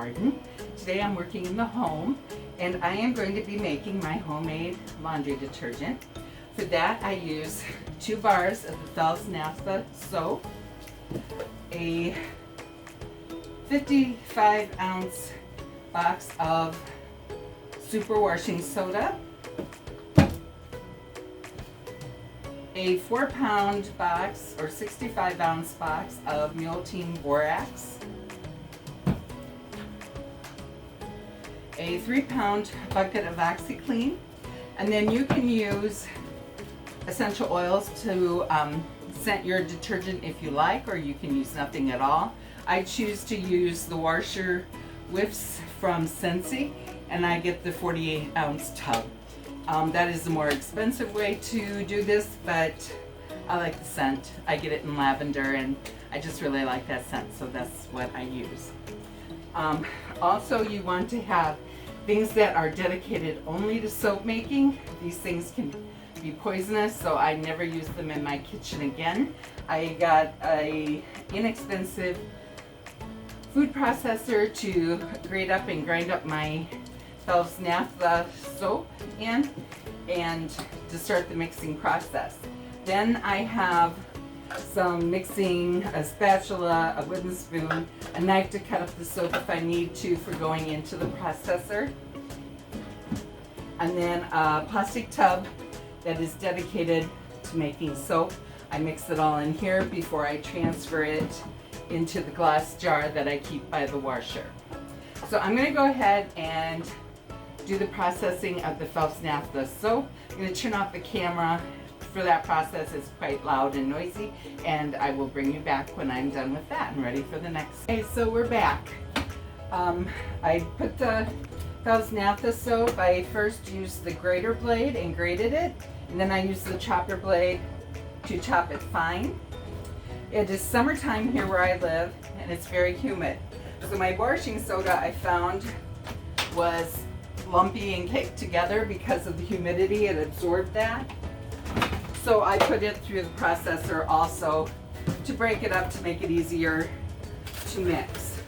garden. Today I'm working in the home and I am going to be making my homemade laundry detergent. For that I use 2 bars of the Phelps Naphtha soap, a 55-ounce box of super washing soda, a 4-pound box or 65-ounce box of Mule Team Borax, a 3-pound bucket of OxyClean, and then you can use essential oils to scent your detergent if you like, or you can use nothing at all. I choose to use the washer whiffs from Scentsy, and I get the 48-ounce tub. That is the more expensive way to do this, but I like the scent. I get it in lavender and I just really like that scent, so that's what I use. Also, you want to have things that are dedicated only to soap making. These things can be poisonous, so I never use them in my kitchen again. I got a inexpensive food processor to grate up and grind up my Phelps Naphtha soap in, and to start the mixing process. Then I have some mixing, a spatula, a wooden spoon, a knife to cut up the soap if I need to for going into the processor, and then a plastic tub that is dedicated to making soap. I mix it all in here before I transfer it into the glass jar that I keep by the washer. So I'm going to go ahead and do the processing of the Phelps Naphtha soap. I'm going to turn off the camera for that process. It's quite loud and noisy, and I will bring you back when I'm done with that and ready for the next. Okay, so we're back. I put the Phelps Naphtha soap. I first used the grater blade and grated it, and then I used the chopper blade to chop it fine. It is summertime here where I live, and it's very humid. So my washing soda I found was lumpy and caked together because of the humidity. It absorbed that. So I put it through the processor also to break it up to make it easier to mix.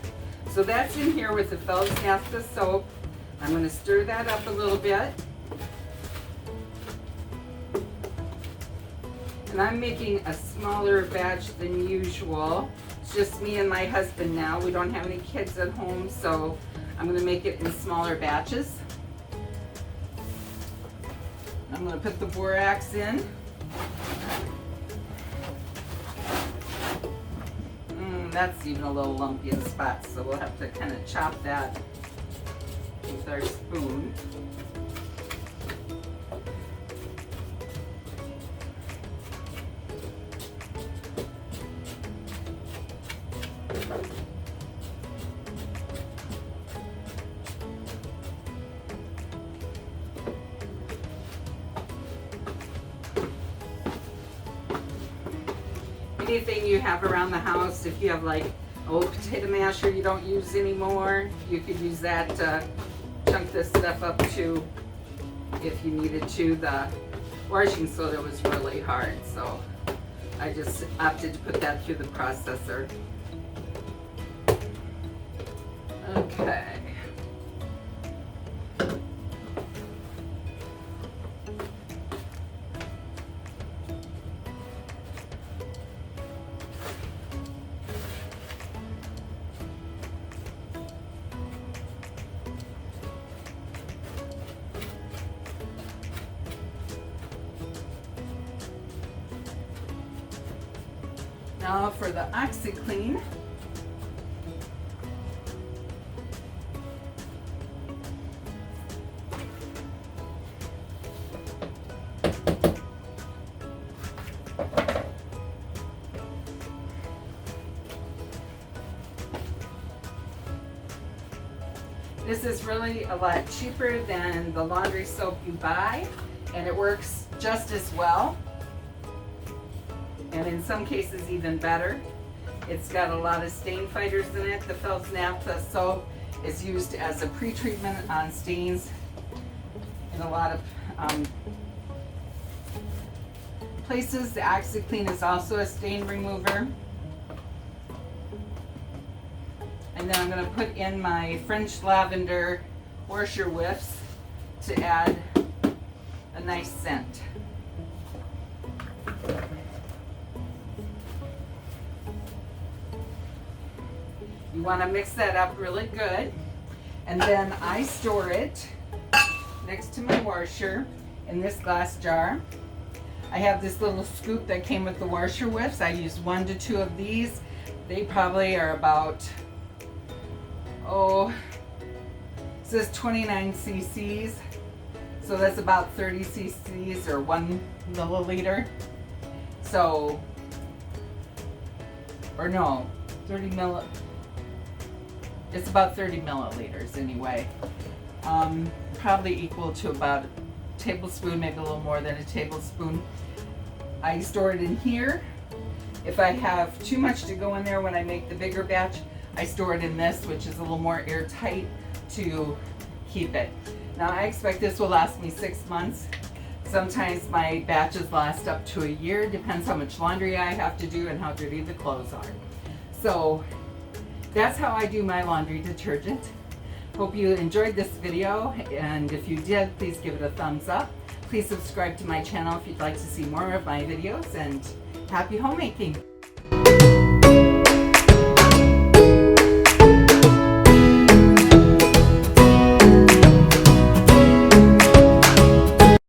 So that's in here with the Phelps Naphtha soap. I'm going to stir that up a little bit. And I'm making a smaller batch than usual. It's just me and my husband now. We don't have any kids at home, so I'm going to make it in smaller batches. I'm going to put the borax in. That's even a little lumpy in spots, so we'll have to kind of chop that with our spoon. Anything you have around the house, if you have like old potato masher you don't use anymore, you could use that to chunk this stuff up too if you needed to. The washing soda was really hard, so I just opted to put that through the processor. Okay. Now for the OxyClean. This is really a lot cheaper than the laundry soap you buy, and it works just as well, and in some cases even better. It's got a lot of stain fighters in it. The Phelps Naphtha soap is used as a pre-treatment on stains in a lot of places. The OxyClean is also a stain remover. And then I'm going to put in my French lavender washer whiffs to add a nice scent. You want to mix that up really good. And then I store it next to my washer in this glass jar. I have this little scoop that came with the washer whiffs. I use 1 to 2 of these. They probably are about, it says 29 cc's. So that's about 30 cc's or 1 milliliter. So, or no, 30 milliliters. It's about 30 milliliters anyway. Probably equal to about a tablespoon, maybe a little more than a tablespoon. I store it in here. If I have too much to go in there when I make the bigger batch, I store it in this, which is a little more airtight to keep it. Now I expect this will last me 6 months. Sometimes my batches last up to a year, depends how much laundry I have to do and how dirty the clothes are. So that's how I do my laundry detergent. Hope you enjoyed this video, and if you did, please give it a thumbs up. Please subscribe to my channel if you'd like to see more of my videos, and happy homemaking!